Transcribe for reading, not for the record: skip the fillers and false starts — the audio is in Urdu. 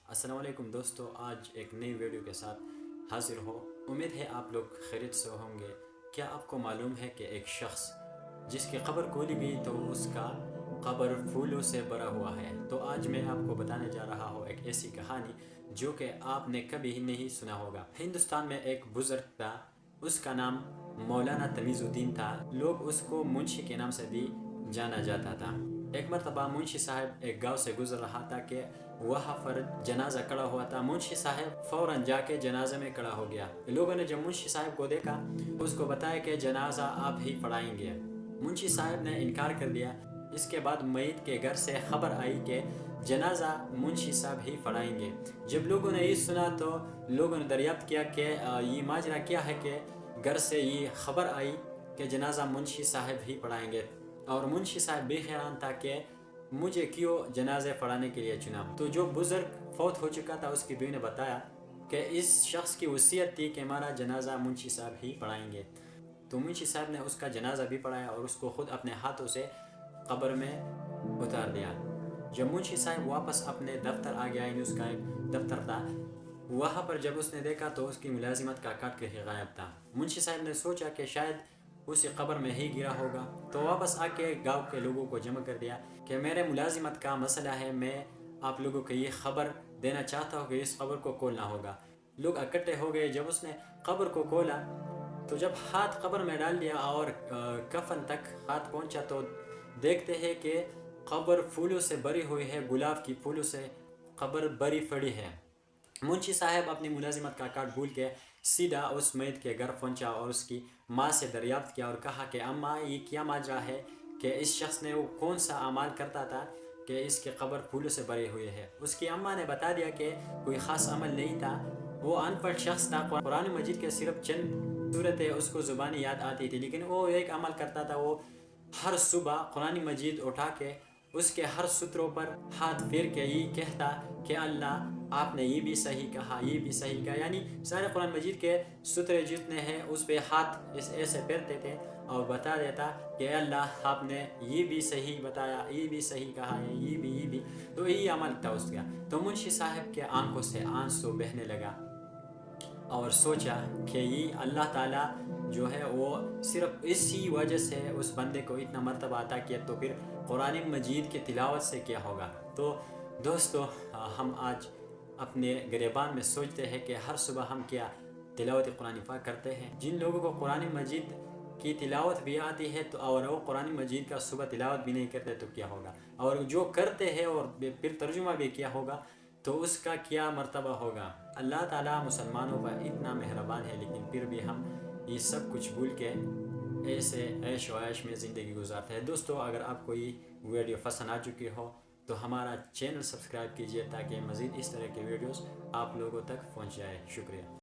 السلام علیکم دوستو، آج ایک نئی ویڈیو کے ساتھ حاضر ہو۔ امید ہے آپ لوگ خیریت سے ہوں گے۔ کیا آپ کو معلوم ہے کہ ایک شخص جس کی قبر کھولی گئی تو اس کا قبر پھولوں سے بھرا ہوا ہے؟ تو آج میں آپ کو بتانے جا رہا ہوں ایک ایسی کہانی جو کہ آپ نے کبھی نہیں سنا ہوگا۔ ہندوستان میں ایک بزرگ تھا، اس کا نام مولانا تمیز الدین تھا۔ لوگ اس کو منشی کے نام سے بھی جانا جاتا تھا۔ ایک مرتبہ منشی صاحب ایک گاؤں سے گزر رہا تھا کہ وہاں پر جنازہ کھڑا ہوا تھا۔ منشی صاحب فوراً جا کے جنازے میں کھڑا ہو گیا۔ لوگوں نے جب منشی صاحب کو دیکھا، اس کو بتایا کہ جنازہ آپ ہی پڑھائیں گے۔ منشی صاحب نے انکار کر دیا۔ اس کے بعد میت کے گھر سے خبر آئی کہ جنازہ منشی صاحب ہی پڑھائیں گے۔ جب لوگوں نے یہ سنا تو لوگوں نے دریافت کیا کہ یہ ماجرا کیا ہے کہ گھر سے یہ خبر آئی کہ جنازہ منشی صاحب ہی پڑھائیں گے، اور منشی صاحب بھی حیران تھا کہ مجھے کیوں جنازے پڑھانے کے لیے چنا۔ تو جو بزرگ فوت ہو چکا تھا، اس کی بیوی نے بتایا کہ اس شخص کی وصیت تھی کہ ہمارا جنازہ منشی صاحب ہی پڑھائیں گے۔ تو منشی صاحب نے اس کا جنازہ بھی پڑھایا اور اس کو خود اپنے ہاتھوں سے قبر میں اتار دیا۔ جب منشی صاحب واپس اپنے دفتر آ گیا، اس کا ایک دفتر تھا، وہاں پر جب اس نے دیکھا تو اس کی ملازمت کا کٹ کے ہی غائب تھا۔ منشی صاحب نے سوچا کہ شاید اسی قبر میں ہی گرا ہوگا، تو واپس آ کے گاؤں کے لوگوں کو جمع کر دیا کہ میرے ملازمت کا مسئلہ ہے، میں آپ لوگوں کو یہ خبر دینا چاہتا ہوں کہ اس قبر کو کھولنا ہوگا۔ لوگ اکٹھے ہو گئے۔ جب اس نے قبر کو کھولا تو جب ہاتھ قبر میں ڈال دیا اور کفن تک ہاتھ پہنچا تو دیکھتے ہیں کہ قبر پھولوں سے بھری ہوئی ہے، گلاب کی پھولوں سے قبر بھری پڑی ہے۔ منشی صاحب اپنی ملازمت کا کارڈ بھول کے سیدھا اس میت کے گھر پہنچا اور اس کی ماں سے دریافت کیا اور کہا کہ اماں، یہ کیا ماجرا ہے کہ اس شخص نے وہ کون سا اعمال کرتا تھا کہ اس کی قبر پھولوں سے بھری ہوئی ہے؟ اس کی اماں نے بتا دیا کہ کوئی خاص عمل نہیں تھا، وہ ان پڑھ شخص تھا۔ قرآن مجید کے صرف چند صورتیں اس کو زبانی یاد آتی تھی، لیکن وہ ایک عمل کرتا تھا، وہ ہر صبح قرآن مجید اٹھا کے اس کے ہر سطروں پر ہاتھ پھیر کے یہ کہتا کہ اللہ، آپ نے یہ بھی صحیح کہا، یہ بھی صحیح کہا، یعنی سارے قرآن مجید کے سطرے جتنے ہیں اس پہ ہاتھ ایسے پھیرتے تھے اور بتا دیتا کہ اللہ، آپ نے یہ بھی صحیح بتایا، یہ بھی صحیح کہا ہے، یہ بھی تو یہی عمل تھا اس کا۔ تو منشی صاحب کے آنکھوں سے آنسو بہنے لگا اور سوچا کہ یہ اللہ تعالیٰ جو ہے وہ صرف اسی وجہ سے اس بندے کو اتنا مرتبہ عطا کیا، تو پھر قرآن مجید کی تلاوت سے کیا ہوگا۔ تو دوستو، ہم آج اپنے گریبان میں سوچتے ہیں کہ ہر صبح ہم کیا تلاوت قرآن پاک کرتے ہیں۔ جن لوگوں کو قرآن مجید کی تلاوت بھی آتی ہے تو اور وہ قرآن مجید کا صبح تلاوت بھی نہیں کرتے تو کیا ہوگا، اور جو کرتے ہیں اور پھر ترجمہ بھی کیا ہوگا تو اس کا کیا مرتبہ ہوگا۔ اللہ تعالیٰ مسلمانوں پر اتنا مہربان ہے، لیکن پھر بھی ہم یہ سب کچھ بھول کے ایسے عیش و عیش میں زندگی گزارتے ہیں۔ دوستو، اگر آپ کو یہ ویڈیو پسند آ چکی ہو تو ہمارا چینل سبسکرائب کیجئے تاکہ مزید اس طرح کے ویڈیوز آپ لوگوں تک پہنچ جائے۔ شکریہ۔